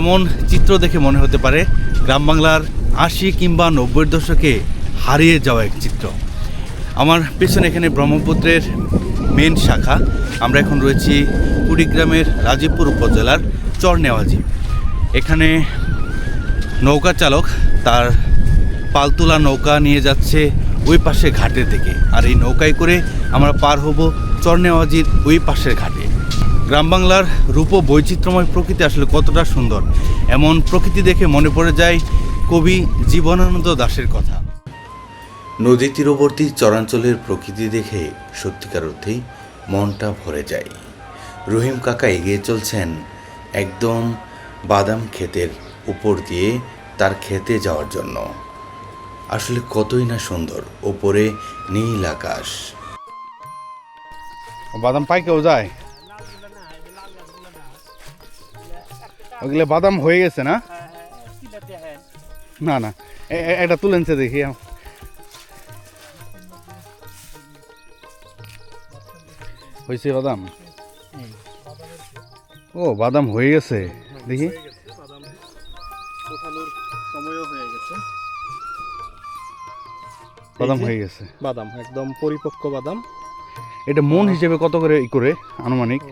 এমন চিত্র দেখে মনে হতে পারে গ্রাম বাংলার ৮০ কিংবা ৯০ দশকে হারিয়ে যাওয়া এক চিত্র। আমার পেছনে এখানে ব্রহ্মপুত্রের মেন শাখা। আমরা এখন রয়েছি কুড়িগ্রামের রাজীবপুর উপজেলার চরনেওয়াজি। এখানে নৌকা চালক তার পালতোলা নৌকা নিয়ে যাচ্ছে ওই পাশে ঘাটের দিকে, আর এই নৌকায় করে আমরা পার হব চরনেওয়াজির ওই পাশের ঘাটে। গ্রাম বাংলার রূপ বৈচিত্র্যময় প্রকৃতি আসলে কতটা সুন্দর, এমন প্রকৃতি দেখে মনে পড়ে যায় কবি জীবনানন্দ দাশের কথা। নদী তীরবর্তী চরাঞ্চলের প্রকৃতি দেখে সত্যিকার অর্থেই মনটা ভরে যায়। রহিম কাকা এগিয়ে চলছেন একদম বাদাম ক্ষেতের উপর দিয়ে তার খেতে যাওয়ার জন্য। আসলে কতই না সুন্দর, ওপরে নীল আকাশ। বাদাম পাই কেউ যায়? ওগুলো বাদাম হয়ে গেছে না? না না, এটা তুলেনছে দেখি। হয়েছে বাদাম? ও বাদাম হয়ে গেছে, দেখি। বাদাম হয়ে গেছে, বাদাম একদম পরিপক্ক বাদাম। এটা মন হিসেবে কত করে করে আনুমানিক?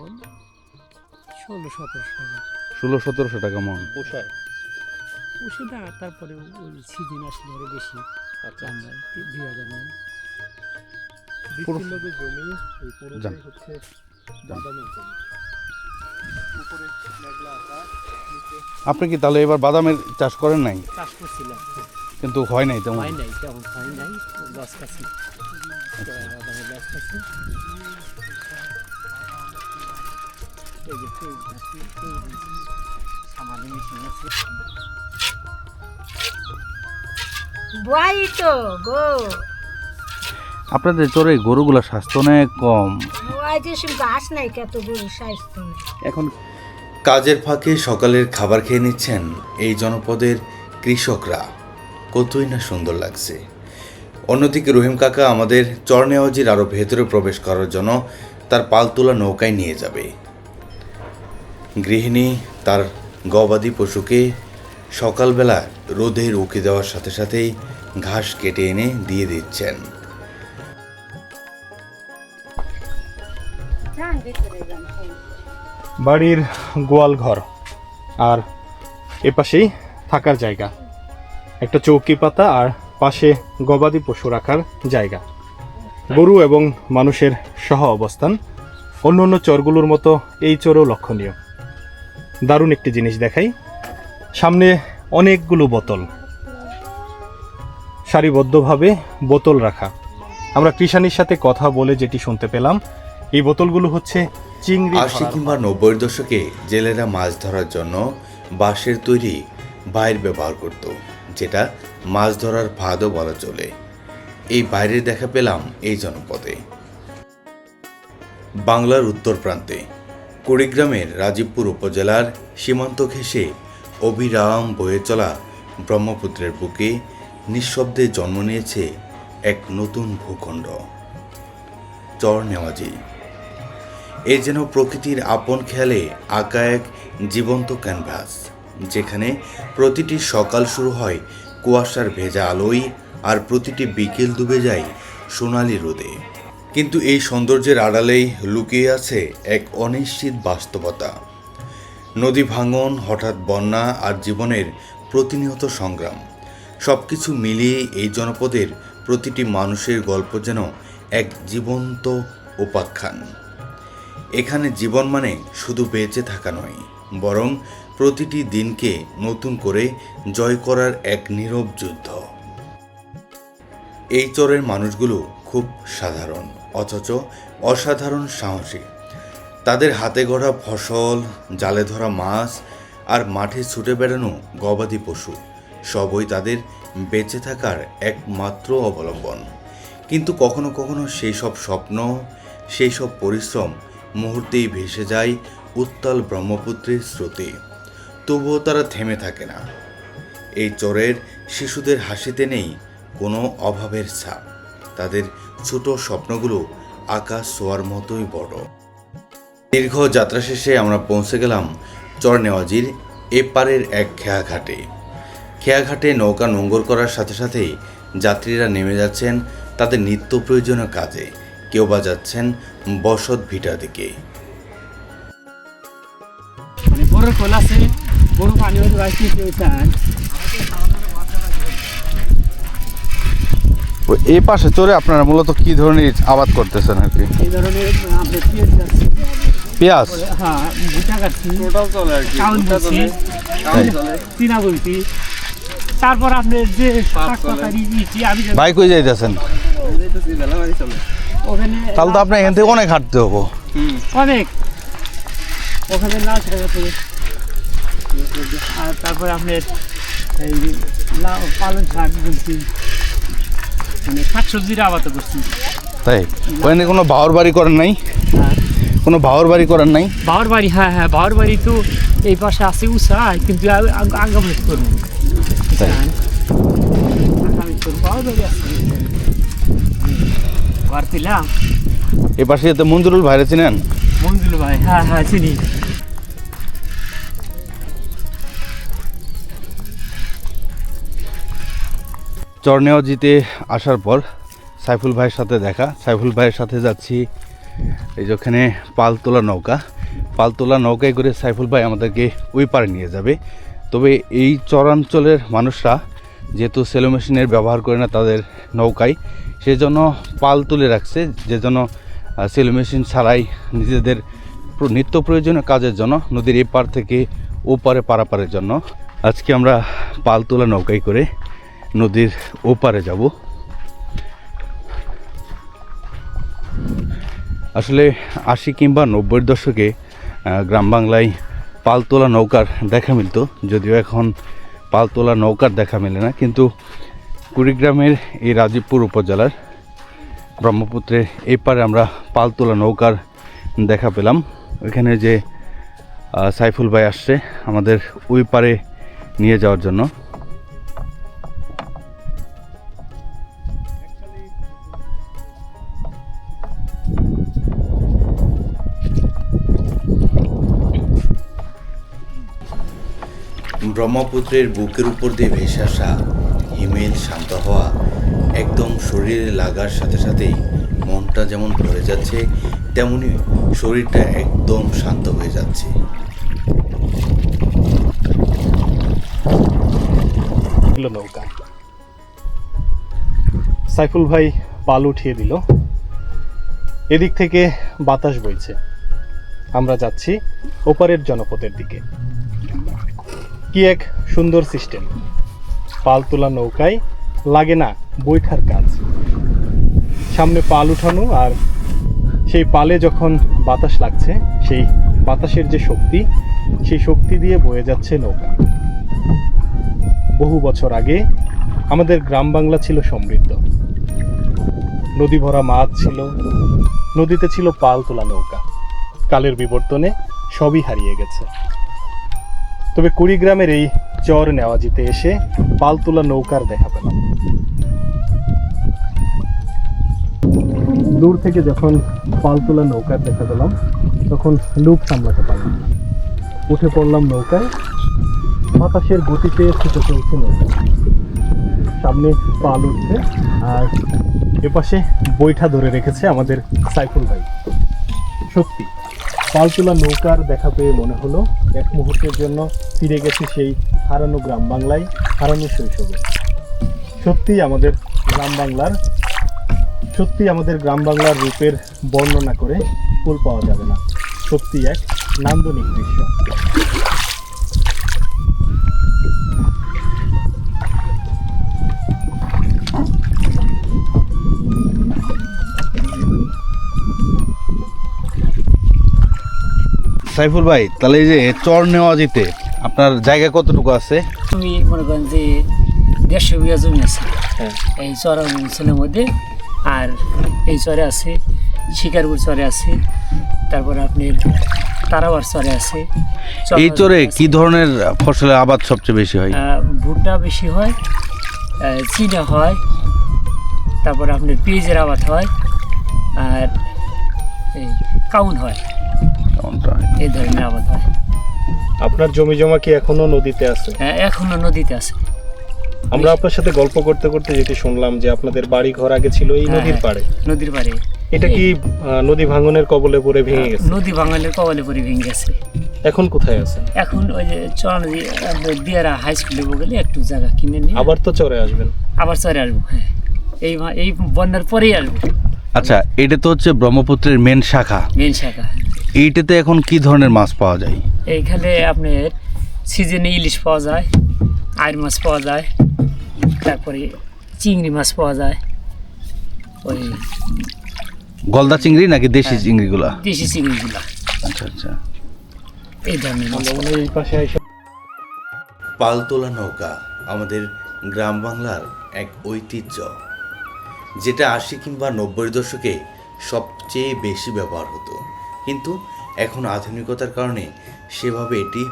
1600-1700 টাকা মন পোষায়। তারপরে সিজন আসলে আরো বেশি। আচ্ছা, 2000 মন। বিস্তীর্ণ যে জমি, এই পুরোটাই হচ্ছে বাদামের জমি। উপরে মেঘলা আকাশ, নিচে। আপনি কি তাহলে এবার বাদামের চাষ করেন নাই? চাষ করছিলাম, কিন্তু হয় নাই তেমন? হয় নাই, তেমন হয় নাই। গাছ কাছি, বাদামের গাছ কাছি। এই যে সামান্য মেশিন আছে। বই তো গো, আপনাদের চরে গরুগুলা স্বাস্থ্য অনেক কম। ওই যে সব গাছ নাই, কত গরু স্বাস্থ্য নেই। এখন কাজের ফাঁকে সকালের খাবার খেয়ে নিচ্ছেন এই জনপদের কৃষকরা, কতই না সুন্দর লাগছে। অন্যদিকে রহিম কাকা আমাদের চরনেওয়াজির আরও ভেতরে প্রবেশ করার জন্য তার পালতোলা নৌকায় নিয়ে যাবে। গৃহিণী তার গবাদি পশুকে সকালবেলা রোদে রুখে দেওয়ার সাথে সাথেই ঘাস কেটে এনে দিয়ে দিচ্ছেন। বাড়ির গোয়াল ঘর, আর এপাশেই থাকার জায়গা, একটা চৌকি পাতা, আর পাশে গবাদি পশু রাখার জায়গা, গরু এবং মানুষের সহ অবস্থান। অন্য অন্য চরগুলোর মতো এই চরও লক্ষণীয়। দারুণ একটি জিনিস দেখাই, সামনে অনেকগুলো বোতল, সারিবদ্ধভাবে বোতল রাখা। আমরা কৃষানির সাথে কথা বলে যেটি শুনতে পেলাম, এই বোতলগুলো হচ্ছে চিংড়ি। ৮০ কিংবা ৯০ দশকে জেলেরা মাছ ধরার জন্য বাঁশের তৈরি বাইর ব্যবহার করত, যেটা মাছ ধরার ফাঁদও বলা চলে। এই বাইরের দেখা পেলাম এই জনপদে। বাংলার উত্তর প্রান্তে কুড়িগ্রামের রাজীবপুর উপজেলার সীমান্ত ঘেঁষে অবিরাম বয়ে চলা ব্রহ্মপুত্রের বুকে নিঃশব্দে জন্ম নিয়েছে এক নতুন ভূখণ্ড, চরনেওয়াজি। এ যেন প্রকৃতির আপন খেয়ালে আঁকা এক জীবন্ত ক্যানভাস, যেখানে প্রতিটি সকাল শুরু হয় কুয়াশার ভেজা আলোয়, আর প্রতিটি বিকেল ডুবে যায় সোনালি রোদে। কিন্তু এই সৌন্দর্যের আড়ালেই লুকিয়ে আছে এক অনিশ্চিত বাস্তবতা। নদী ভাঙন, হঠাৎ বন্যা, আর জীবনের প্রতিনিয়ত সংগ্রাম, সব কিছু মিলিয়ে এই জনপদের প্রতিটি মানুষের গল্প যেন এক জীবন্ত উপাখ্যান। এখানে জীবন মানে শুধু বেঁচে থাকা নয়, বরং প্রতিটি দিনকে নতুন করে জয় করার এক নীরব যুদ্ধ। এই চরের মানুষগুলো খুব সাধারণ, অথচ অসাধারণ সাহসী। তাদের হাতে গড়া ফসল, জালে ধরা মাছ, আর মাঠে ছুটে বেড়ানো গবাদি পশু সবই তাদের বেঁচে থাকার একমাত্র অবলম্বন। কিন্তু কখনো কখনো সেই সব স্বপ্ন, সেই সব পরিশ্রম মুহূর্তেই ভেসে যায় উত্তাল ব্রহ্মপুত্রের স্রোতে। তবুও তারা থেমে থাকে না। এই চরের শিশুদের হাসিতে নেই কোনো অভাবের ছাপ, তাদের ছোট স্বপ্নগুলো আকাশ ছোঁয়ার মতোই বড়। দীর্ঘ যাত্রা শেষে আমরা পৌঁছে গেলাম চরনেওয়াজির এপারের এক খেয়াঘাটে নৌকা নোঙ্গর করার সাথে সাথেই যাত্রীরা নেমে যাচ্ছেন তাদের নিত্য প্রয়োজনীয় কাজে, কেউ বা যাচ্ছেন বসত ভিটার দিকে। মানে গরুর কল আছে, গরু পানি হতে পারছি চান। এই পাশে চড়ে আপনারা মূলত কি ধরনের আবাদ করতেছেন আর কি? এই ধরনের আমরা পেঁয়াজ যাচ্ছি, পেঁয়াজ, হ্যাঁ ভুট্টা কাটছি, চাউল দিচ্ছি, চিনা বলছি, তারপর আপনার যে শাক তরকারি দিচ্ছি। আমি ভাই কই যাইতেছেন? ওখানে তাহলে তো আপনার এখান থেকে অনেক হাঁটতে হবো। অনেক ওখানে লাউ শাক আছে, আর তারপরে আপনার এই লাউ পালং শাক বলছি, মানে শাকসবজির আবাদ করছি। তাই ওখানে কোনো বাহর বাড়ি করেন নাই? হ্যাঁ কোনো বাহর বাড়ি করেন নাই? বাউর বাড়ি, হ্যাঁ হ্যাঁ বাউর বাড়ি তো এই পাশে আছে উষায়, কিন্তু আগামী করবো তাই আগামী করবো বাউর বাড়ি আছে ঘর দিলাম। এ পাশে যেতে মঞ্জুরুল ভাইরে চিনেন? মঞ্জুল ভাই, হ্যাঁ হ্যাঁ চিনি। চরনেওয়াজিতে আসার পর সাইফুল ভাইয়ের সাথে দেখা। সাইফুল ভাইয়ের সাথে যাচ্ছি এই যেখানে পালতোলা নৌকায় করে সাইফুল ভাই আমাদেরকে ওই পারে নিয়ে যাবে। তবে এই চরাঞ্চলের মানুষরা যেহেতু সেলো মেশিনের ব্যবহার করে না তাদের নৌকায়, সেজন্য পাল তুলে রাখছে, যে জন্য সেলো মেশিন ছাড়াই নিজেদের নিত্য প্রয়োজনীয় কাজের জন্য নদীর এই পার থেকে ও পারে পারাপারের জন্য আজকে আমরা পালতোলা নৌকায় করে নদীর ওপারে যাব। আসলে 80 কিংবা 90-এর দশকে গ্রাম বাংলায় পালতোলা নৌকার দেখা মিলত, যদিও এখন পালতোলা নৌকার দেখা মেলে না, কিন্তু কুড়িগ্রামের এই রাজীবপুর উপজেলার ব্রহ্মপুত্রের এই পারে আমরা পালতোলা নৌকার দেখা পেলাম। ওইখানে যে সাইফুল ভাই আসছে আমাদের ওই পারে নিয়ে যাওয়ার জন্য। ব্রহ্মপুত্রের বুকের উপর দিয়ে ভেসে আসা হিমেল শান্ত হওয়া একদম শরীরে লাগার সাথে সাথেই মনটা যেমন ভরে যাচ্ছে, তেমনি শরীরটা একদম শান্ত হয়ে যাচ্ছে। নৌকা সাইফুল ভাই পাল উঠিয়ে দিল, এদিক থেকে বাতাস বইছে, আমরা যাচ্ছি ওপারের জনপদের দিকে। কি এক সুন্দর সিস্টেম, পাল তোলা নৌকায় লাগে না বৈঠার কাজ, সামনে পাল উঠানো আর সেই পালে যখন বাতাস লাগছে সেই বাতাসের যে শক্তি, সেই শক্তি দিয়ে বয়ে যাচ্ছে নৌকা। বহু বছর আগে আমাদের গ্রাম বাংলা ছিল সমৃদ্ধ, নদী ভরা মাছ ছিল, নদীতে ছিল পাল তোলা নৌকা। কালের বিবর্তনে সবই হারিয়ে গেছে। তবে কুড়িগ্রামের এই চর নেওয়াজিতে এসে পাল তোলা নৌকার দেখা পেলাম। দূর থেকে যখন পাল তোলা নৌকার দেখা পেলাম তখন লুক সামলাতে পারলাম না, উঠে পড়লাম নৌকায়। বাতাসের গতিতে ছুটে চলছে নৌকা, সামনে পাল উঠছে আর এপাশে বৈঠা ধরে রেখেছে আমাদের সাইফুল ভাই। সত্যি পাল তোলা নৌকার দেখা পেয়ে মনে হলো এক মুহূর্তের জন্য ফিরে গেছে সেই হারানো গ্রাম বাংলায়, হারানো শৈশবে। সত্যি আমাদের গ্রাম বাংলার রূপের বর্ণনা করে ফুল পাওয়া যাবে না। সত্যি এক নান্দনিক দৃশ্য। সাইফুল ভাই, তাহলে এই যে চর নেওয়াজিতে আপনার জায়গা কতটুকু আছে? তুমি মনে করেন যে 150 বিঘা জমি আছে এই চর অঞ্চলের মধ্যে, আর এই চরে আছে শিকারপুর চরে আছে, তারপরে আপনার তারাবার চরে আছে। এই চরে কি ধরনের ফসলের আবাদ সবচেয়ে বেশি হয়? ভুট্টা বেশি হয়, চিনা হয়, তারপরে আপনার পেঁয়াজের আবাদ হয়, আর এই কাউন হয়, এই ধরনের আবাদ হয়। আপনার জমি জমা কি এখনো নদীতে আছে? হ্যাঁ, এখনো নদীতে আছে। আমরা আপনার সাথে গল্প করতে করতে যেটি শুনলাম যে আপনাদের বাড়ি ঘর আগে ছিল এই হ্যাঁ, নদীর পাড়ে। নদীর পাড়ে। এটা কি নদী ভাঙনের কবলে পড়ে ভেঙে গেছে? নদী ভাঙনের কবলে পড়ে ভেঙে গেছে। এখন কোথায় আছে? এখন ওই যে চরনদী দিয়ারা হাই স্কুলে গেলে একটু জায়গা কিনে নিয়ে আবার তো চরে আসবেন? আবার চরে আসবো। হ্যাঁ, এই বন্যার পরেই আসবো। আচ্ছা, এটা তো হচ্ছে ব্রহ্মপুত্রের মেন শাখা। মেন শাখা। এইটাতে এখন কি ধরনের মাছ পাওয়া যায়? এইখানে আপনার সিজনে ইলিশ পাওয়া যায়, আইর মাছ পাওয়া যায়, তারপরে চিংড়ি মাছ পাওয়া যায়, ওই গলদা চিংড়ি নাকি দেশি চিংড়িগুলা? দেশি চিংড়িগুলা। আচ্ছা আচ্ছা। এই ধরনের মাছ। এই পাশে আইসা পালতোলা নৌকা আমাদের গ্রাম বাংলার এক ঐতিহ্য, যেটা 80 কিংবা 90-এর দশকে সবচেয়ে বেশি ব্যবহার হতো, কিন্তু এখন আধুনিকতার কারণে সেভাবে এটি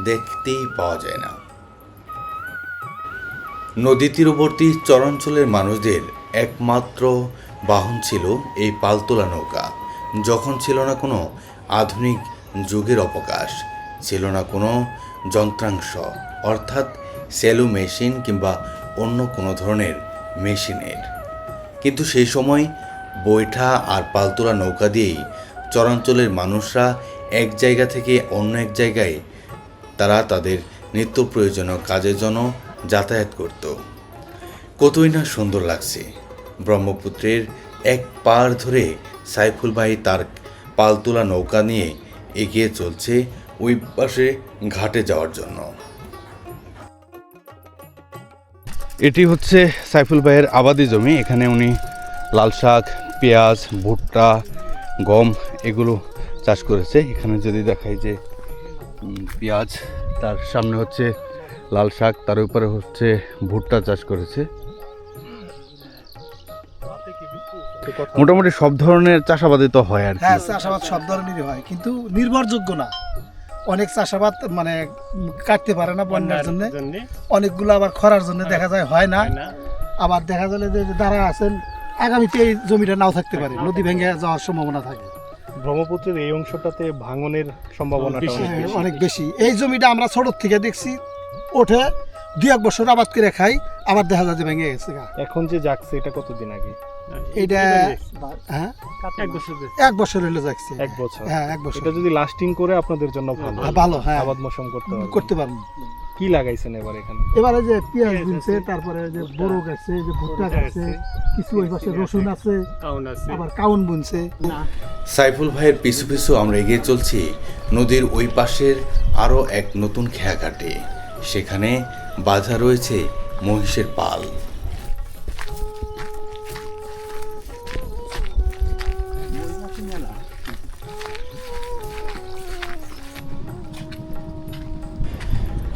দেখতেই পাওয়া যায় না। নদী তীরবর্তী চরাঞ্চলের মানুষদের একমাত্র বাহন ছিল এই পালতোলা নৌকা। যখন ছিল না কোনো আধুনিক যুগের অবকাশ, ছিল না কোনো যন্ত্রাংশ, অর্থাৎ সেলু মেশিন কিংবা অন্য কোনো ধরনের মেশিনের, কিন্তু সেই সময় বৈঠা আর পালতোলা নৌকা দিয়েই চরাঞ্চলের মানুষরা এক জায়গা থেকে অন্য এক জায়গায় তারা তাদের নিত্য প্রয়োজনীয় কাজের জন্য যাতায়াত করত। কতই না সুন্দর লাগছে। ব্রহ্মপুত্রের এক পাড় ধরে সাইফুল ভাই তার পালতোলা নৌকা নিয়ে এগিয়ে চলছে ওই পাশে ঘাটে যাওয়ার জন্য। এটি হচ্ছে সাইফুল ভাইয়ের আবাদি জমি। এখানে উনি লাল শাক, পেঁয়াজ, ভুট্টা, গম এগুলো চাষ করেছে। এখানে যদি দেখাই যে পেঁয়াজ, তার সামনে হচ্ছে লাল শাক, তার উপরে হচ্ছে ভুট্টা চাষ করেছে। মোটামুটি সব ধরনের চাষাবাদই তো হয় আর কি। হ্যাঁ, চাষাবাদ সব ধরনেরই হয়, কিন্তু নির্ভরযোগ্য না। অনেক চাষাবাদ মানে কাটতে পারে না বন্যার জন্য, অনেকগুলো আবার খরার জন্য দেখা যায় হয় না। আবার দেখা যায় যে যারা আছেন আগামীতে এই জমিটা নাও থাকতে পারে, নদী ভেঙে যাওয়ার সম্ভাবনা থাকে। ব্রহ্মপুত্রের এই অংশটাতে ভাঙনের সম্ভাবনাটা অনেক বেশি। এই জমিটা আমরা ছোট থেকে দেখছি, ওঠে 2-1 বছর আবাদ করে খাই, আবার দেখা যায় যে ভেঙে গেছে। এখন যে যাচ্ছে এটা কতদিন আগে? এটা হ্যাঁ 1 বছর হলে যাচ্ছে। 1 বছর? হ্যাঁ, 1 বছর। এটা যদি লাস্টিং করে আপনাদের জন্য ভালো। ভালো, হ্যাঁ, আবাদ মৌসুম করতে পারবো। কি লাগাইছেন এবার এখানে? এবারে যে পেঁয়াজ বুনছে, তারপরে যে বড় গাছে, যে ভুট্টা গাছে, কিছু ওই পাশে রসুন আছে, আবার কাউন বুনছে। সাইফুল ভাইয়ের পিছু পিছু আমরা এগিয়ে চলছি নদীর ওই পাশের আরও এক নতুন খেয়াঘাটে। সেখানে বাঁধা রয়েছে মহিষের পাল।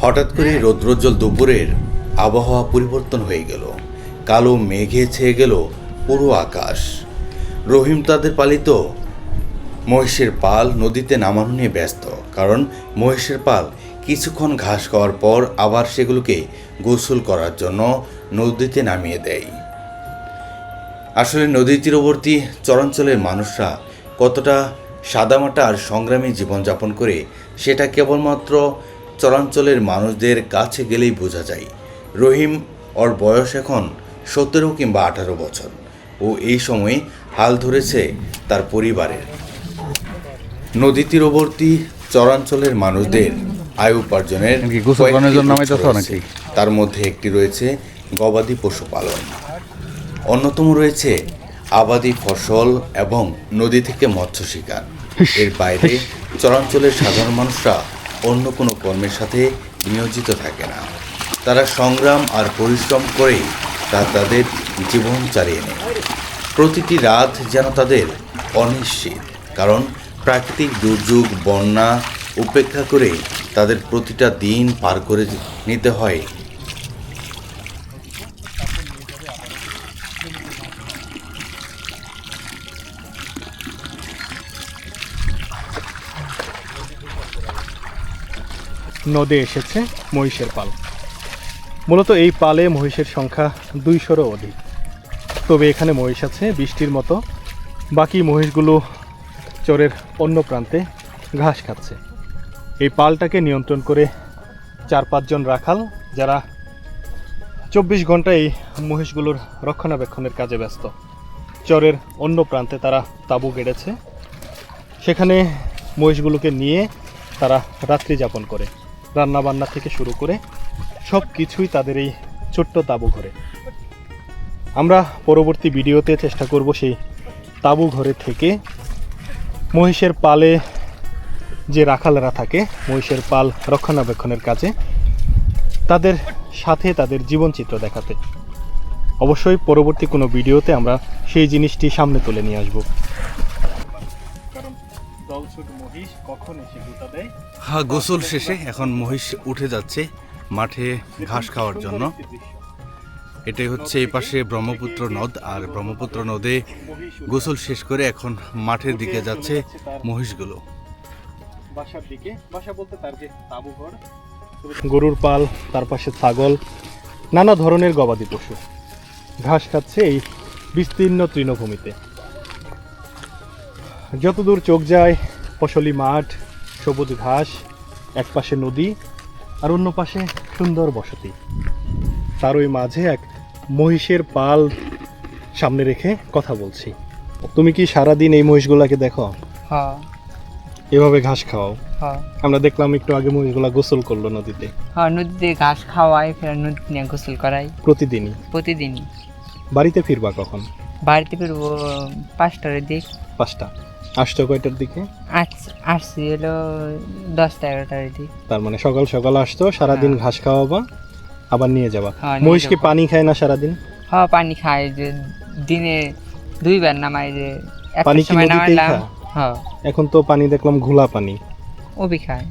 হঠাৎ করে রৌদ্রোজ্জ্বল দুপুরের আবহাওয়া পরিবর্তন হয়ে গেল। কালো মেঘে ছেয়ে গেল পুরো আকাশ। রহিম তাদের পালিত মহিষের পাল নদীতে নামানো নিয়ে ব্যস্ত, কারণ মহিষের পাল কিছুক্ষণ ঘাস খাওয়ার পর আবার সেগুলোকে গোসল করার জন্য নদীতে নামিয়ে দেয়। আসলে নদী তীরবর্তী চরাঞ্চলের মানুষরা কতটা সাদামাটা আর সংগ্রামী জীবনযাপন করে সেটা কেবলমাত্র চরাঞ্চলের মানুষদের কাছে গেলেই বোঝা যায়। রহিম ওর বয়স এখন 17 কিংবা 18 বছর। ও এই সময় হাল ধরেছে তার পরিবারের। নদী তীরবর্তী চরাঞ্চলের মানুষদের আয় উপার্জনের তার মধ্যে একটি রয়েছে গবাদি পশুপালন, অন্যতম রয়েছে আবাদি ফসল এবং নদী থেকে মৎস্য শিকার। এর বাইরে চরাঞ্চলের সাধারণ মানুষরা অন্য কোনো কর্মের সাথে নিয়োজিত থাকে না। তারা সংগ্রাম আর পরিশ্রম করেই তাদের জীবন চালিয়ে নেয়। প্রতিটি রাত যেন তাদের অনিশ্চিত, কারণ প্রাকৃতিক দুর্যোগ, বন্যা উপেক্ষা করে তাদের প্রতিটা দিন পার করে নিতে হয়। নদে এসেছে মহিষের পাল। মূলত এই পালে মহিষের সংখ্যা 200-রও অধিক। তবে এখানে মহিষ আছে 20টির মতো। বাকি মহিষগুলো চরের অন্য প্রান্তে ঘাস খাচ্ছে। এই পালটাকে নিয়ন্ত্রণ করে 4-5 জন রাখাল, যারা 24 ঘন্টা এই মহিষগুলোর রক্ষণাবেক্ষণের কাজে ব্যস্ত। চরের অন্য প্রান্তে তারা তাঁবু গেড়েছে, সেখানে মহিষগুলোকে নিয়ে তারা রাত্রি যাপন করে। রান্নাবান্না থেকে শুরু করে সব কিছুই তাদের এই ছোট্ট তাঁবু ঘরে। আমরা পরবর্তী ভিডিওতে চেষ্টা করব সেই তাঁবু ঘরে থেকে মহিষের পালে যে রাখালেরা থাকে, মহিষের পাল রক্ষণাবেক্ষণের কাজে, তাদের সাথে তাদের জীবনচিত্র দেখাতে। অবশ্যই পরবর্তী কোনো ভিডিওতে আমরা সেই জিনিসটি সামনে তুলে নিয়ে আসব। কারণ দলছুট মহিষ কখন এসে গোটা দেয়। হ্যাঁ, গোসল শেষে এখন মহিষ উঠে যাচ্ছে মাঠে ঘাস খাওয়ার জন্য। এটাই হচ্ছে এই পাশে ব্রহ্মপুত্র নদ, আর ব্রহ্মপুত্র নদে গোসল শেষ করে এখন মাঠের দিকে যাচ্ছে মহিষগুলো। বাসার দিকে, বাসা বলতে তার যে তাঁবু ঘর, গরুর পাল, তার পাশে ছাগল, নানা ধরনের গবাদি পশু ঘাস খাচ্ছে এই বিস্তীর্ণ তৃণভূমিতে। যতদূর চোখ যায় ফসলি মাঠ, সবুজ ঘাস, এক পাশে নদী আর অন্য পাশে সুন্দর বসতি। তার ওই মাঝে এক মহিষের পাল সামনে রেখে কথা বলছি। তুমি কি সারাদিন এই মহিষগুলাকে দেখো? হ্যাঁ এভাবে ঘাস খাওয়াও? হ্যাঁ আমরা দেখলাম একটু আগে মহিষগুলা গোসল করলো নদীতে। হ্যাঁ, নদীতে ঘাস খাওয়াই, ফের নদীতে নিয়ে গোসল করাই প্রতিদিনই? প্রতিদিনই। বাড়িতে ফিরবা কখন? বাড়িতে ফিরবো 5টার দিক। 5টা। আসছো কয়টার দিকে? আসছি হলো 10টা-11টার দিক। তার মানে সকাল সকাল আসতো, সারাদিন হ্যাঁ। ঘাস খাওয়াবা, আবার নিয়ে যাবা। হ্যাঁ, নিয়ে মহিষ কি যাবো। পানি খায় না সারাদিন? হ্যাঁ, পানি খাই, যে দিনে 2বার নামাই, যে পানি একটা কি সময় নদীতেই নামাইলাম। খায়? হ্যাঁ, এখন তো পানি দেখলাম ঘোলা পানি। ওবি খায়।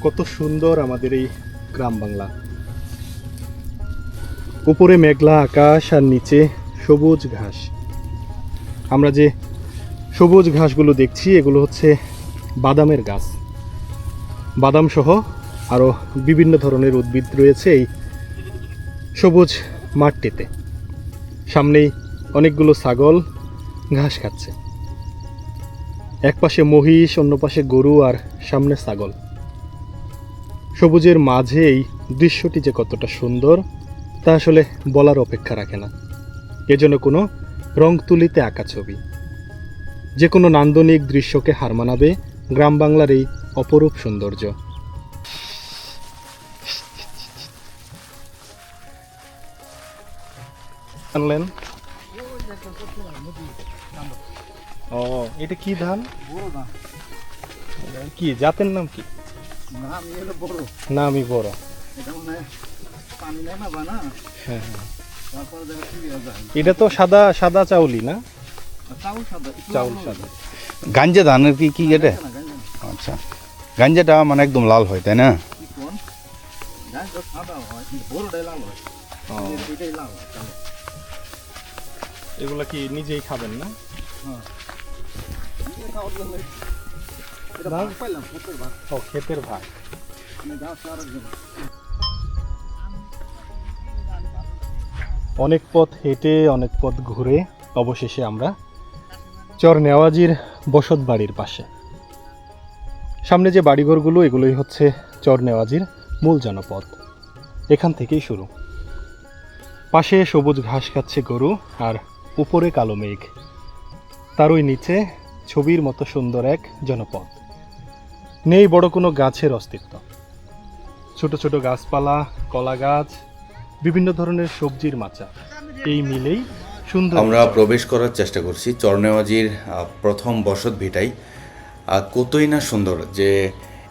কত সুন্দর আমাদের এই গ্রাম বাংলা। উপরে মেঘলা আকাশ আর নিচে সবুজ ঘাস। আমরা যে সবুজ ঘাসগুলো দেখছি এগুলো হচ্ছে বাদামের গাছ। বাদাম সহ আরও বিভিন্ন ধরনের উদ্ভিদ রয়েছে এই সবুজ মাঠটিতে। সামনেই অনেকগুলো ছাগল ঘাস খাচ্ছে। এক পাশে মহিষ, অন্য পাশে গরু আর সামনে ছাগল। সবুজের মাঝে এই দৃশ্যটি যে কতটা সুন্দর তা আসলে বলার অপেক্ষা রাখে না। এজন্য কোনো রং তুলিতে আঁকা ছবি। যে কোনো নান্দনিক দৃশ্যকে হার মানাবে গ্রাম বাংলার এই অপরূপ সৌন্দর্য। আনলেন? ও, এটা কি ধান? কি জাতের নাম কি? না, আমি বড়। হ্যাঁ হ্যাঁ, এটা তো সাদা সাদা চাউলই না? চাউল সাদা। গাঞ্জা ধানের কি এটা? আচ্ছা, গাঞ্জাটা মানে একদম লাল হয়, তাই না? এগুলা কি নিজেই খাবেন না? ও, ক্ষেতের ভাগ। অনেক পথ হেঁটে, অনেক পথ ঘুরে অবশেষে আমরা চর নেওয়াজির বসত বাড়ির পাশে। সামনে যে বাড়িঘরগুলো এগুলোই হচ্ছে চর নেওয়াজির মূল জনপদ। এখান থেকেই শুরু। পাশে সবুজ ঘাস খাচ্ছে গরু, আর উপরে কালো মেঘ। তারই নিচে ছবির মতো সুন্দর এক জনপদ। নেই বড় কোনো গাছের অস্তিত্ব। ছোট ছোট গাছপালা, কলা গাছ, বিভিন্ন ধরনের সবজির মাচা, এই মিলেই সুন্দর। আমরা প্রবেশ করার চেষ্টা করছি চরনেওয়াজির প্রথম বসত ভিটাই। কতই না সুন্দর যে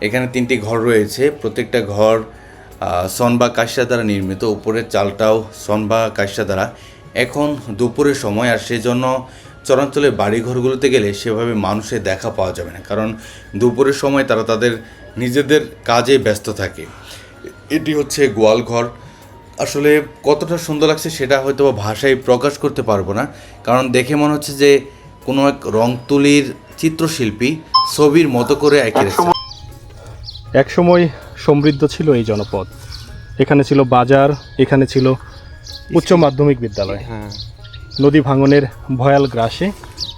এখানে 3টি ঘর রয়েছে। প্রত্যেকটা ঘর সন বা কাঁসা দ্বারা নির্মিত। উপরের চালটাও সন বা কাঁসা দ্বারা। এখন দুপুরের সময়, আর সেজন্য চরাঞ্চলের বাড়িঘরগুলোতে গেলে সেভাবে মানুষের দেখা পাওয়া যাবে না, কারণ দুপুরের সময় তারা তাদের নিজেদের কাজে ব্যস্ত থাকে। এটি হচ্ছে গোয়াল ঘর। আসলে কতটা সুন্দর লাগছে সেটা হয়তো ভাষায় প্রকাশ করতে পারবো না, কারণ দেখে মনে হচ্ছে যে কোনো এক রং তুলির চিত্রশিল্পী ছবির মতো করে এঁকে রেখেছে। একসময় সমৃদ্ধ ছিল এই জনপদ। এখানে ছিল বাজার, এখানে ছিল উচ্চ মাধ্যমিক বিদ্যালয়। হ্যাঁ, নদী ভাঙনের ভয়াল গ্রাসে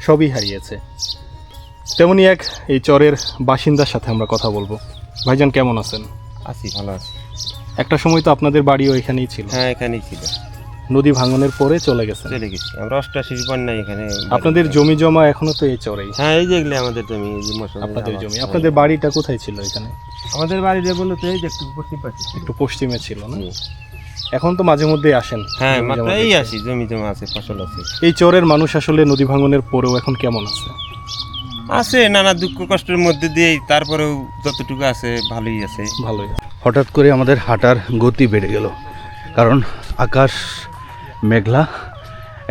সবই হারিয়েছে। তেমনি এক এই চরের বাসিন্দার সাথে আমরা কথা বলবো। ভাইজান কেমন আছেন? আছি, ভালো আছি। একটা সময় তো আপনাদের বাড়িও এখানেই ছিল, হ্যাঁ, এখানেই ছিল, নদী ভাঙনের পরে চলে গেছেন। চলে গেছি আমরা 88 বন্যায় এখানে। আপনাদের জমি জমা এখনো তো এই চরেই? হ্যাঁ, এই যে এগুলো আমাদের জমি, এই যে মশলা আপনাদের জমি। আপনাদের বাড়িটা কোথায় ছিল এখানে? আমাদের বাড়ি যে বললো তো এই যে একটু পশ্চিম পাশে। একটু পশ্চিমে ছিল না? এখন তো মাঝে মধ্যে আসেন? হ্যাঁ, জমি মাত্র জমা এই দেখতে। আসি, জমি জমা আছে, ফসল আছে। এই চরের মানুষ আসলে নদী ভাঙনের পরেও এখন কেমন আছে? আছে নানা দুঃখ কষ্টের মধ্যে দিয়েই, তারপরেও যতটুকু আছে ভালোই আছে। ভালোই। হঠাৎ করে আমাদের হাঁটার গতি বেড়ে গেল, কারণ আকাশ মেঘলা।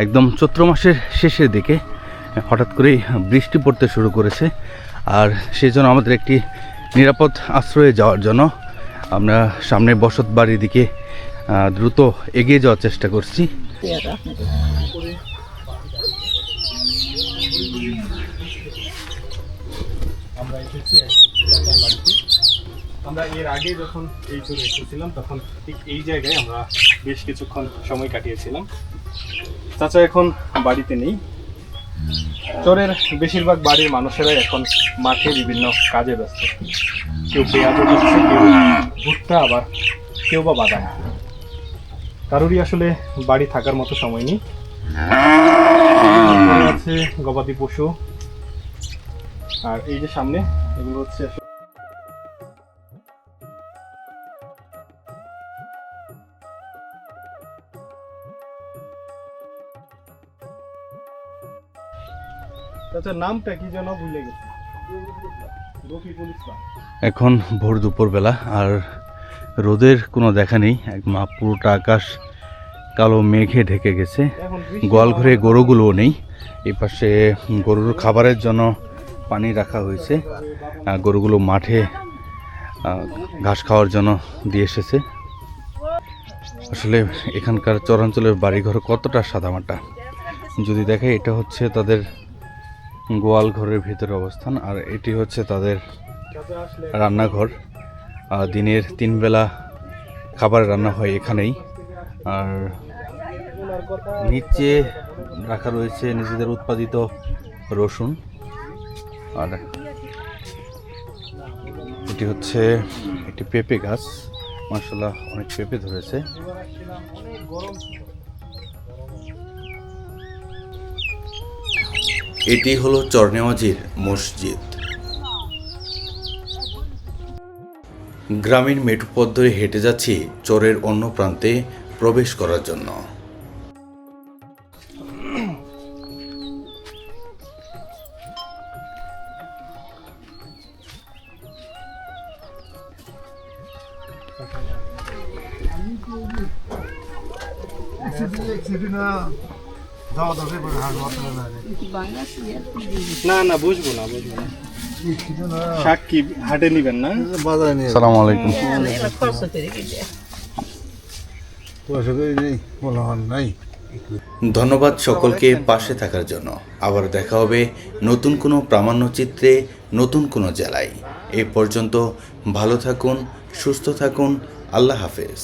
একদম চৈত্র মাসের শেষের দিকে হঠাৎ করেই বৃষ্টি পড়তে শুরু করেছে, আর সেই জন্য আমাদের একটি নিরাপদ আশ্রয়ে যাওয়ার জন্য আমরা সামনে বসত বাড়ির দিকে দ্রুত এগিয়ে যাওয়ার চেষ্টা করছি। আমরা এর আগে যখন এই চরে এসেছিলাম তখন ঠিক এই জায়গায় আমরা বেশ কিছুক্ষণ সময় কাটিয়েছিলাম। চাচা এখন বাড়িতে নেই। চরের বেশিরভাগ বাড়ির মানুষেরাই এখন মাঠে বিভিন্ন কাজে ব্যস্ত। কেউ পেঁয়াজ উঠাচ্ছে, কেউ ভুট্টা, আবার কেউ বা বাদাম। কারোরই আসলে বাড়ি থাকার মতো সময় নেই। আছে গবাদি পশু, আর এই যে সামনে এগুলো হচ্ছে নামটা কি যেন ভুলে গেছি। রফিকুল ইসলাম। এখন ভোর দুপুরবেলা, আর রোদের কোনো দেখা নেই। একদম পুরোটা আকাশ কালো মেঘে ঢেকে গেছে। গোয়াল ঘরে গরুগুলোও নেই। এই পাশে গরুর খাবারের জন্য পানি রাখা হয়েছে। গরুগুলো মাঠে ঘাস খাওয়ার জন্য দিয়ে এসেছে। আসলে এখানকার চরাঞ্চলের বাড়িঘর কতটা সাদামাটা যদি দেখে। এটা হচ্ছে তাদের গোয়াল ঘরের ভিতরে অবস্থান, আর এটি হচ্ছে তাদের রান্নাঘর। দিনের 3 বেলা খাবার রান্না হয় এখানেই। আর নিচে রাখা রয়েছে নিজেদের উৎপাদিত রসুন। আর এটি হচ্ছে একটি পেঁপে গাছ, মাশাআল্লাহ অনেক পেঁপে ধরেছে। এটি হলো চরনেওয়াজির মসজিদ। গ্রামীণ মেঠো পথ ধরে হেঁটে যাচ্ছি চরের অন্য প্রান্তে প্রবেশ করার জন্য। না না বুঝবো না। শাক কি হাটে নিবেন না? আসসালামু আলাইকুম। ধন্যবাদ সকলকে পাশে থাকার জন্য। আবার দেখা হবে নতুন কোনো প্রামাণ্যচিত্রে, নতুন কোনো জেলায়। এই পর্যন্ত ভালো থাকুন, সুস্থ থাকুন। আল্লাহ হাফেজ।